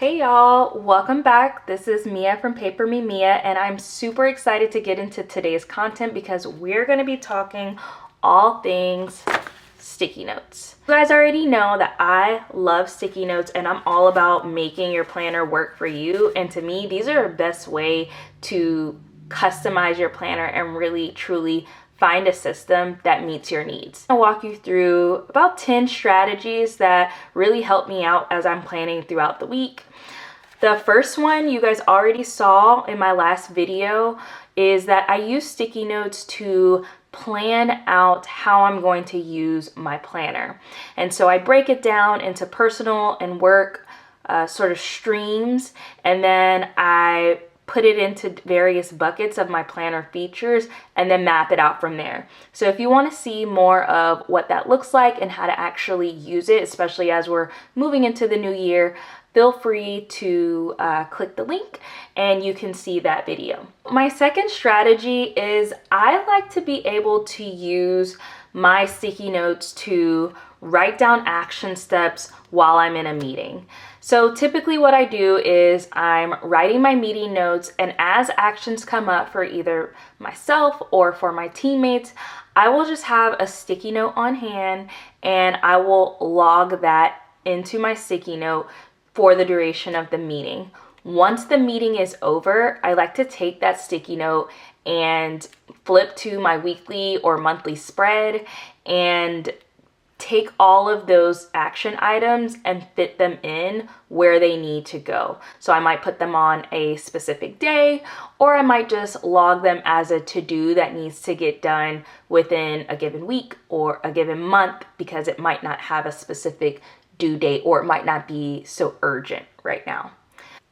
Hey y'all, welcome back. This is Mia from Paper Me Mia, and I'm super excited to get into today's content because we're going to be talking all things sticky notes. You guys already know that I love sticky notes and I'm all about making your planner work for you. And to me, these are the best way to customize your planner and really truly find a system that meets your needs. I'll walk you through about 10 strategies that really help me out as I'm planning throughout the week. The first one you guys already saw in my last video is that I use sticky notes to plan out how I'm going to use my planner. And so I break it down into personal and work sort of streams, and then I put it into various buckets of my planner features and then map it out from there. So if you want to see more of what that looks like and how to actually use it, especially as we're moving into the new year, feel free to click the link and you can see that video. My second strategy is I like to be able to use my sticky notes to write down action steps while I'm in a meeting. So typically what I do is I'm writing my meeting notes, and as actions come up for either myself or for my teammates, I will just have a sticky note on hand and I will log that into my sticky note for the duration of the meeting. Once the meeting is over, I like to take that sticky note and flip to my weekly or monthly spread and take all of those action items and fit them in where they need to go. So I might put them on a specific day, or I might just log them as a to-do that needs to get done within a given week or a given month, because it might not have a specific due date or it might not be so urgent right now.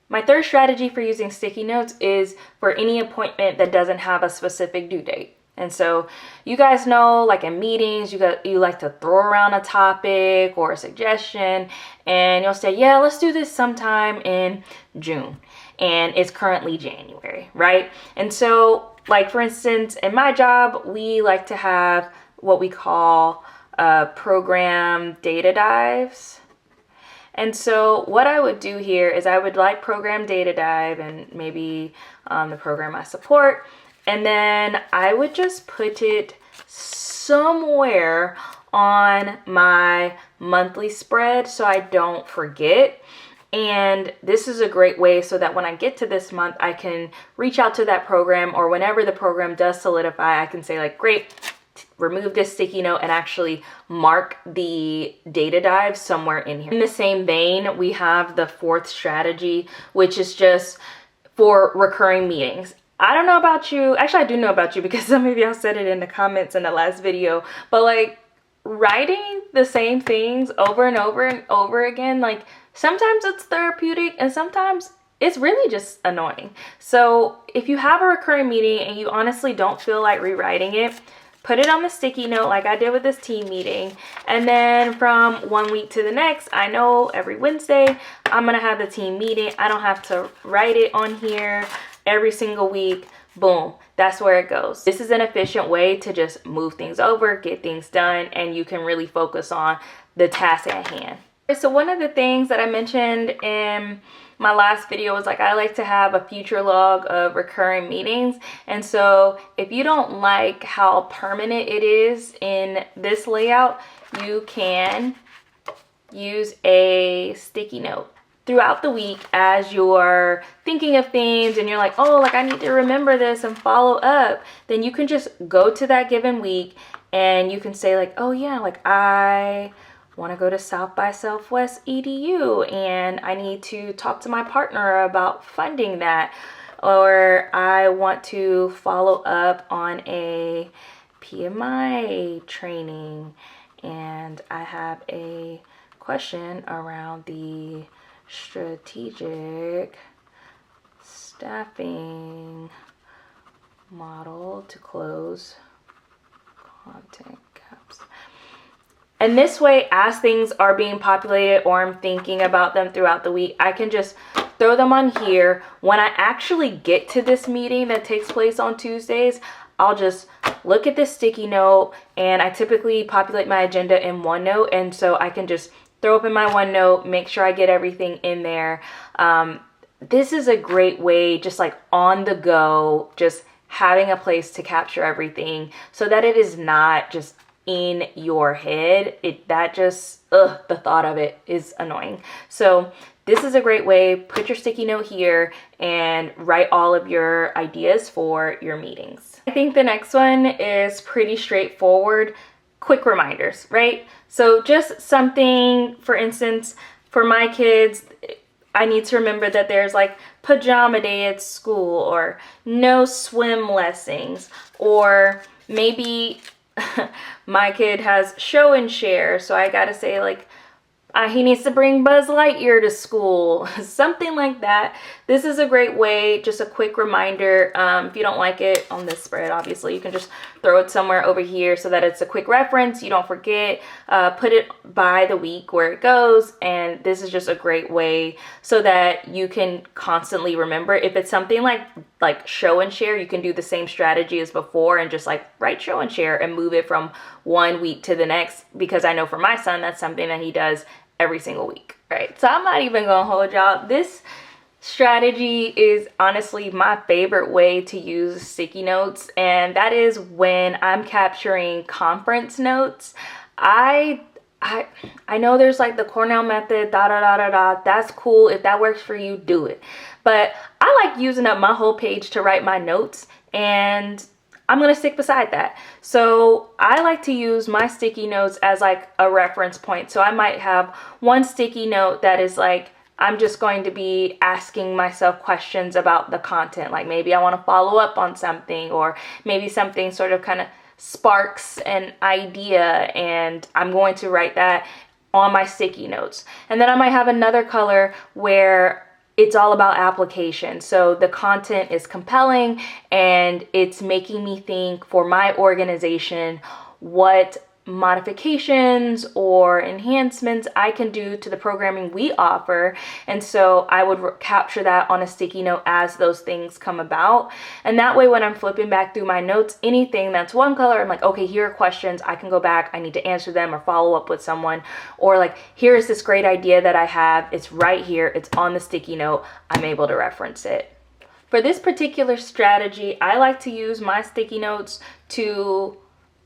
My third strategy for using sticky notes is for any appointment that doesn't have a specific due date. And so you guys know, like in meetings, you like to throw around a topic or a suggestion and you'll say, yeah, let's do this sometime in June. And it's currently January, right? And so, like for instance, in my job, we like to have what we call program data dives. And so what I would do here is I would like program data dive and maybe the program I support. And then I would just put it somewhere on my monthly spread so I don't forget. And this is a great way so that when I get to this month, I can reach out to that program, or whenever the program does solidify, I can say like, great, remove this sticky note and actually mark the data dive somewhere in here. In the same vein, we have the fourth strategy, which is just for recurring meetings. I don't know about you. Actually, I do know about you because some of y'all said it in the comments in the last video, but like writing the same things over and over and over again, like sometimes it's therapeutic and sometimes it's really just annoying. So if you have a recurring meeting and you honestly don't feel like rewriting it, put it on the sticky note like I did with this team meeting. And then from one week to the next, I know every Wednesday I'm going to have the team meeting. I don't have to write it on here every single week. Boom, that's where it goes. This is an efficient way to just move things over, get things done, and you can really focus on the task at hand. So one of the things that I mentioned in my last video was like I like to have a future log of recurring meetings. And so if you don't like how permanent it is in this layout, you can use a sticky note throughout the week as you're thinking of things and you're like, oh, like I need to remember this and follow up. Then you can just go to that given week and you can say like, oh yeah, like I want to go to South by Southwest EDU and I need to talk to my partner about funding that, or I want to follow up on a PMI training and I have a question around the strategic staffing model to close content gaps. And this way, as things are being populated or I'm thinking about them throughout the week, I can just throw them on here. When I actually get to this meeting that takes place on Tuesdays, I'll just look at this sticky note, and I typically populate my agenda in OneNote, and so I can just throw open my OneNote, make sure I get everything in there. This is a great way, just like on the go, just having a place to capture everything so that it is not just in your head. The thought of it is annoying. So this is a great way. Put your sticky note here and write all of your ideas for your meetings. I think the next one is pretty straightforward. Quick reminders, right? So just something, for instance, for my kids, I need to remember that there's like pajama day at school, or no swim lessons, or maybe my kid has show and share, so I gotta say like he needs to bring Buzz Lightyear to school, something like that. This is a great way, just a quick reminder. If you don't like it on this spread, obviously, you can just throw it somewhere over here so that it's a quick reference. You don't forget. Put it by the week where it goes, and this is just a great way so that you can constantly remember. If it's something like show and share, you can do the same strategy as before and just like write show and share and move it from one week to the next, because I know for my son, that's something that he does every single week, right? So I'm not even gonna hold y'all. This strategy is honestly my favorite way to use sticky notes, and that is when I'm capturing conference notes. I know there's like the Cornell method, that's cool. If that works for you, do it. But I like using up my whole page to write my notes, and I'm going to stick beside that. So I like to use my sticky notes as like a reference point. So I might have one sticky note that is like, I'm just going to be asking myself questions about the content. Like maybe I want to follow up on something, or maybe something sort of kind of sparks an idea, and I'm going to write that on my sticky notes. And then I might have another color where it's all about application. So the content is compelling and it's making me think for my organization what modifications or enhancements I can do to the programming we offer. And so I would capture that on a sticky note as those things come about. And that way, when I'm flipping back through my notes, anything that's one color, I'm like, okay, here are questions. I can go back. I need to answer them or follow up with someone. Or like, here's this great idea that I have. It's right here. It's on the sticky note. I'm able to reference it. For this particular strategy, I like to use my sticky notes to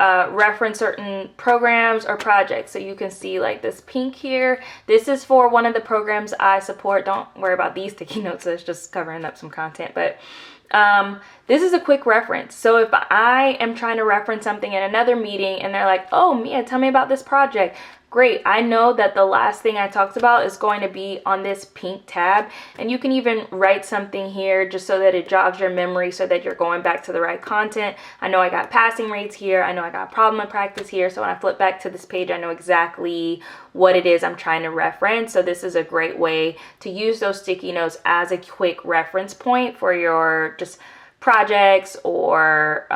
reference certain programs or projects. So you can see like this pink here. This is for one of the programs I support. Don't worry about these sticky notes. It's just covering up some content. But this is a quick reference. So if I am trying to reference something in another meeting and they're like, oh, Mia, tell me about this project. Great. I know that the last thing I talked about is going to be on this pink tab. And you can even write something here just so that it jogs your memory so that you're going back to the right content. I know I got passing rates here. I know I got problem and practice here. So when I flip back to this page, I know exactly what it is I'm trying to reference. So this is a great way to use those sticky notes as a quick reference point for your just projects or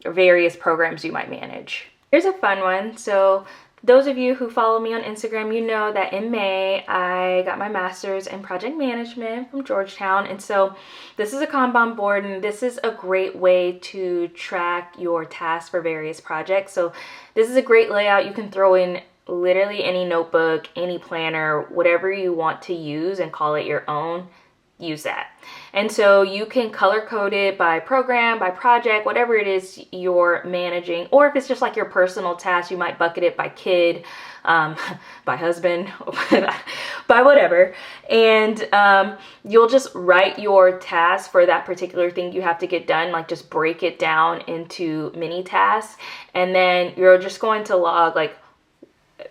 various programs you might manage. Here's a fun one. So those of you who follow me on Instagram, you know that in May, I got my master's in project management from Georgetown. And so this is a Kanban board, and this is a great way to track your tasks for various projects. So this is a great layout. You can throw in literally any notebook, any planner, whatever you want to use and call it your own. Use that. And so you can color code it by program, by project, whatever it is you're managing. Or if it's just like your personal task, you might bucket it by kid, by husband, by whatever. And you'll just write your task for that particular thing you have to get done, like just break it down into mini tasks. And then you're just going to log like,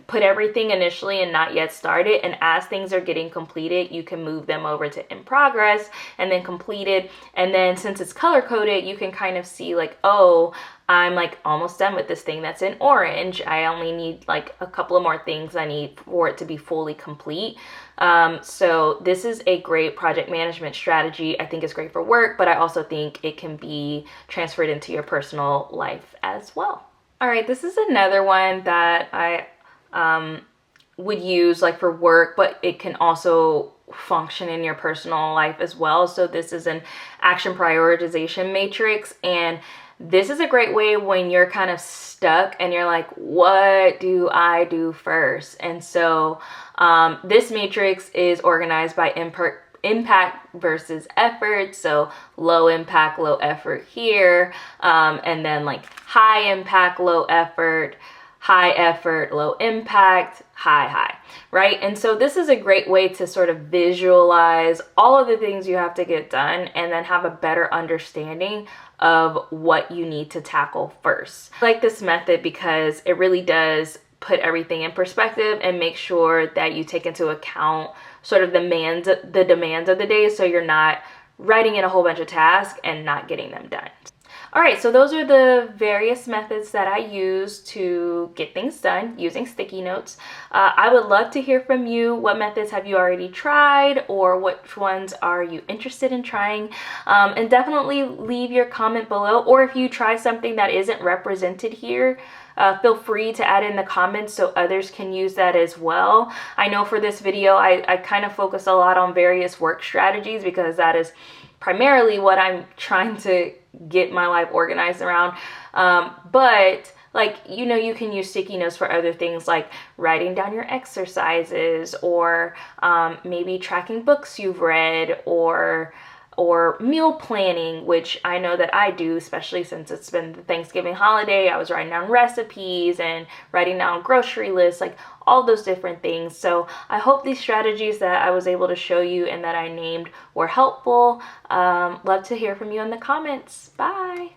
put everything initially and not yet started, and as things are getting completed, you can move them over to in progress and then completed. And then since it's color coded, you can kind of see like, oh, I'm like almost done with this thing that's in orange. I only need like a couple of more things I need for it to be fully complete. So this is a great project management strategy. I think it's great for work, but I also think it can be transferred into your personal life as well. All right, this is another one that I would use like for work, but it can also function in your personal life as well. So this is an action prioritization matrix, and this is a great way when you're kind of stuck and you're like, what do I do first? And so this matrix is organized by impact versus effort. So low impact, low effort here, and then like high impact, low effort, high effort, low impact, high, right? And so this is a great way to sort of visualize all of the things you have to get done and then have a better understanding of what you need to tackle first. I like this method because it really does put everything in perspective and make sure that you take into account sort of the demands of the day, so you're not writing in a whole bunch of tasks and not getting them done. All right, so those are the various methods that I use to get things done using sticky notes. I would love to hear from you. What methods have you already tried, or which ones are you interested in trying? And definitely leave your comment below, or if you try something that isn't represented here, feel free to add in the comments so others can use that as well. I know for this video, I kind of focus a lot on various work strategies because that is primarily what I'm trying to get my life organized around. But like, you know, you can use sticky notes for other things like writing down your exercises, or maybe tracking books you've read, or meal planning, which I know that I do, especially since it's been the Thanksgiving holiday. I was writing down recipes and writing down grocery lists, like all those different things. So I hope these strategies that I was able to show you and that I named were helpful. Love to hear from you in the comments. Bye.